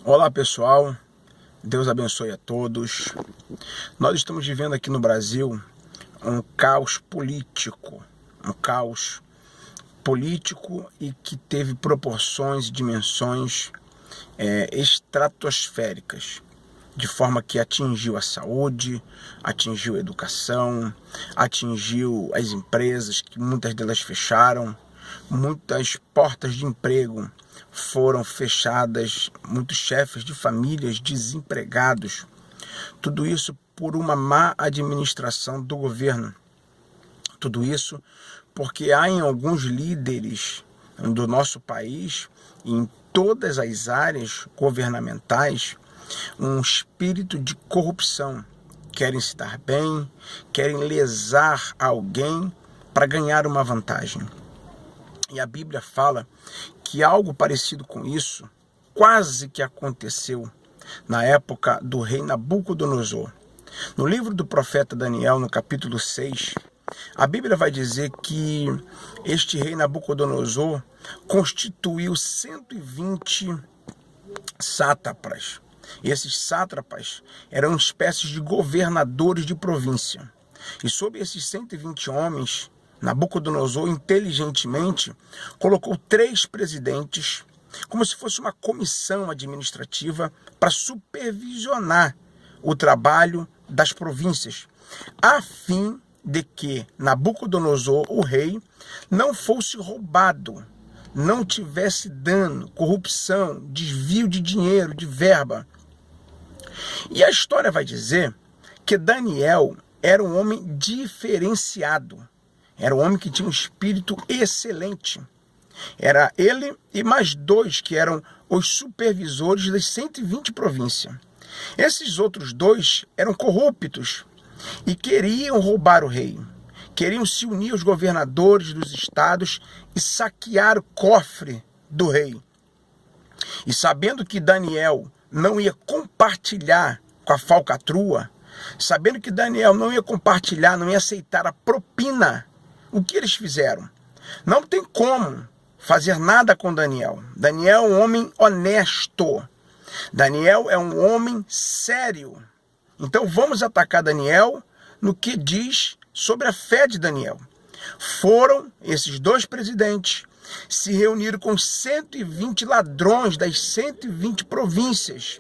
Olá pessoal, Deus abençoe a todos. Nós estamos vivendo aqui no Brasil um caos político, e que teve proporções e dimensões estratosféricas, de forma que atingiu a saúde, atingiu a educação, atingiu as empresas, que muitas delas fecharam, muitas portas de emprego foram fechadas, muitos chefes de famílias desempregados. Tudo isso por uma má administração do governo. Tudo isso porque há em alguns líderes do nosso país, em todas as áreas governamentais, um espírito de corrupção. Querem se dar bem, querem lesar alguém para ganhar uma vantagem. E a Bíblia fala que algo parecido com isso quase que aconteceu na época do rei Nabucodonosor. No livro do profeta Daniel, no capítulo 6, a Bíblia vai dizer que este rei Nabucodonosor constituiu 120 sátrapas. Esses sátrapas eram espécies de governadores de província. E sob esses 120 homens, Nabucodonosor inteligentemente colocou 3 presidentes, como se fosse uma comissão administrativa, para supervisionar o trabalho das províncias, a fim de que Nabucodonosor, o rei, não fosse roubado, não tivesse dano, corrupção, desvio de dinheiro, de verba. E a história vai dizer que Daniel era um homem diferenciado. Era um homem que tinha um espírito excelente. Era ele e mais 2 que eram os supervisores das 120 províncias. Esses outros 2 eram corruptos e queriam roubar o rei. Queriam se unir aos governadores dos estados e saquear o cofre do rei. E sabendo que Daniel não ia compartilhar com a falcatrua, sabendo que Daniel não ia compartilhar, não ia aceitar a propina, o que eles fizeram? Não tem como fazer nada com Daniel. Daniel é um homem honesto. Daniel é um homem sério. Então vamos atacar Daniel no que diz sobre a fé de Daniel. Foram esses 2 presidentes, se reuniram com 120 ladrões das 120 províncias.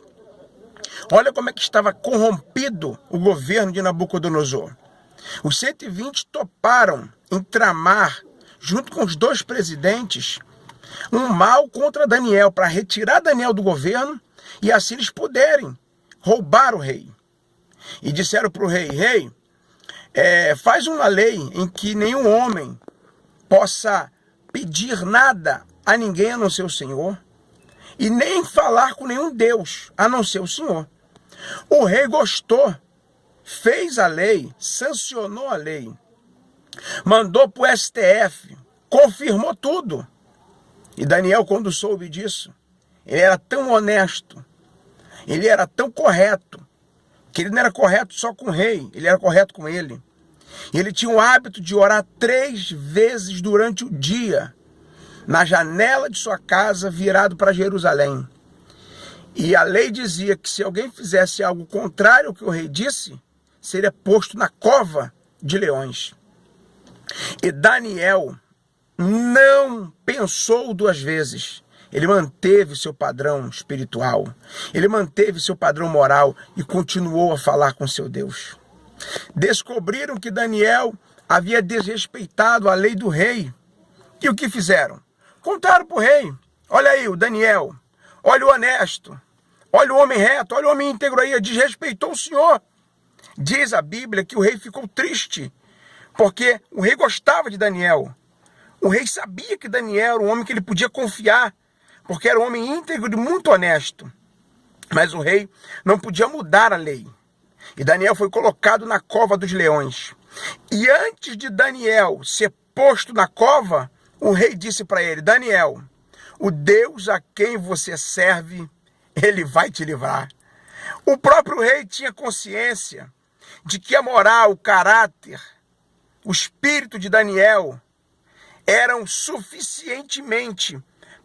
Olha como é que estava corrompido o governo de Nabucodonosor. Os 120 toparam em tramar, junto com os 2 presidentes, um mal contra Daniel, para retirar Daniel do governo e assim eles puderem roubar o rei. E disseram para o rei: rei, faz uma lei em que nenhum homem possa pedir nada a ninguém a não ser o Senhor, e nem falar com nenhum Deus a não ser o Senhor. O rei gostou, fez a lei, sancionou a lei, mandou para o STF, confirmou tudo. E Daniel, quando soube disso, ele era tão honesto, ele era tão correto, que ele não era correto só com o rei, ele era correto com ele. E ele tinha o hábito de orar 3 vezes durante o dia, na janela de sua casa, virado para Jerusalém. E a lei dizia que se alguém fizesse algo contrário ao que o rei disse, seria posto na cova de leões. E Daniel não pensou 2 vezes. Ele manteve seu padrão espiritual, ele manteve seu padrão moral e continuou a falar com seu Deus. Descobriram que Daniel havia desrespeitado a lei do rei. E o que fizeram? Contaram para o rei: olha aí o Daniel, olha o honesto, olha o homem reto, olha o homem íntegro aí, desrespeitou o Senhor. Diz a Bíblia que o rei ficou triste, porque o rei gostava de Daniel. O rei sabia que Daniel era um homem que ele podia confiar, porque era um homem íntegro e muito honesto. Mas o rei não podia mudar a lei. E Daniel foi colocado na cova dos leões. E antes de Daniel ser posto na cova, o rei disse para ele: Daniel, o Deus a quem você serve, ele vai te livrar. O próprio rei tinha consciência de que a moral, o caráter, o espírito de Daniel eram suficientemente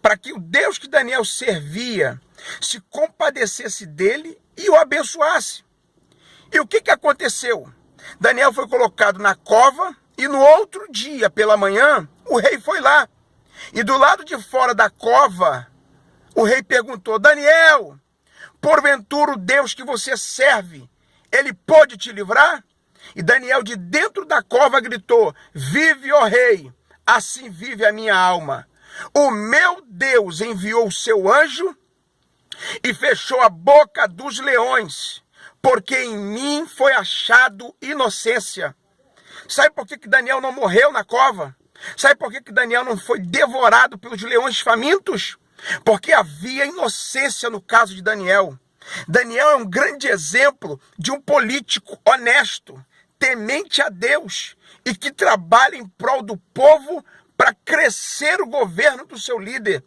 para que o Deus que Daniel servia se compadecesse dele e o abençoasse. E o que aconteceu? Daniel foi colocado na cova e no outro dia, pela manhã, o rei foi lá. E do lado de fora da cova, o rei perguntou: Daniel, porventura o Deus que você serve, ele pode te livrar? E Daniel de dentro da cova gritou: vive, ó rei, assim vive a minha alma. O meu Deus enviou o seu anjo e fechou a boca dos leões, porque em mim foi achado inocência. Sabe por que Daniel não morreu na cova? Sabe por que Daniel não foi devorado pelos leões famintos? Porque havia inocência no caso de Daniel. Daniel é um grande exemplo de um político honesto, temente a Deus e que trabalha em prol do povo para crescer o governo do seu líder.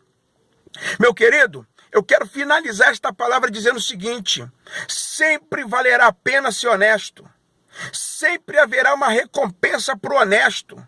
Meu querido, eu quero finalizar esta palavra dizendo o seguinte: sempre valerá a pena ser honesto. Sempre haverá uma recompensa para o honesto.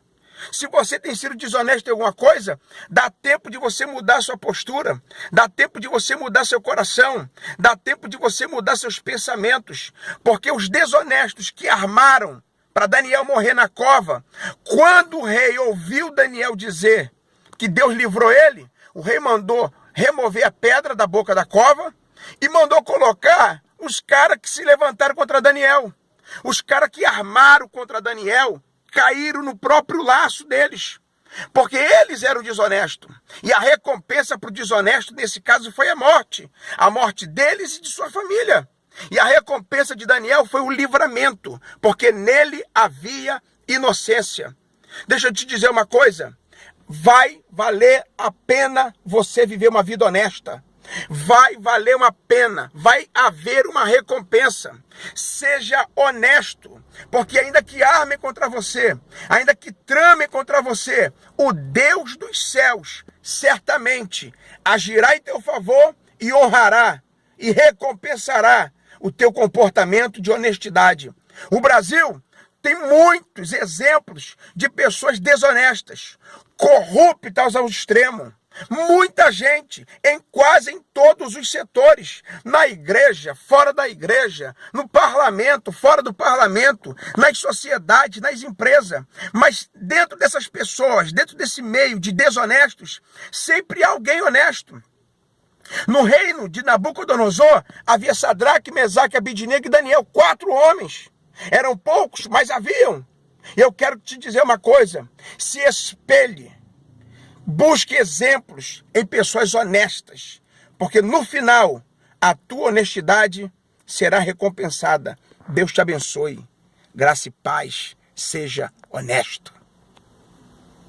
Se você tem sido desonesto em alguma coisa, dá tempo de você mudar sua postura, dá tempo de você mudar seu coração, dá tempo de você mudar seus pensamentos, porque os desonestos que armaram para Daniel morrer na cova, quando o rei ouviu Daniel dizer que Deus livrou ele, o rei mandou remover a pedra da boca da cova e mandou colocar os caras que se levantaram contra Daniel. Os caras que armaram contra Daniel caíram no próprio laço deles, porque eles eram desonestos. E a recompensa para o desonesto, nesse caso, foi a morte deles e de sua família. E a recompensa de Daniel foi o livramento, porque nele havia inocência. Deixa eu te dizer uma coisa: vai valer a pena você viver uma vida honesta. Vai valer uma pena, vai haver uma recompensa. Seja honesto, porque ainda que armem contra você, ainda que tramem contra você, o Deus dos céus certamente agirá em teu favor e honrará e recompensará o teu comportamento de honestidade. O Brasil tem muitos exemplos de pessoas desonestas, corruptas ao extremo. Muita gente, quase em todos os setores, na igreja, fora da igreja, no parlamento, fora do parlamento, nas sociedades, nas empresas. Mas dentro dessas pessoas, dentro desse meio de desonestos, sempre há alguém honesto. No reino de Nabucodonosor, havia Sadraque, Mesaque, Abidnego e Daniel, 4 homens. Eram poucos, mas haviam. E eu quero te dizer uma coisa: se espelhe. Busque exemplos em pessoas honestas, porque no final a tua honestidade será recompensada. Deus te abençoe. Graça e paz. Seja honesto.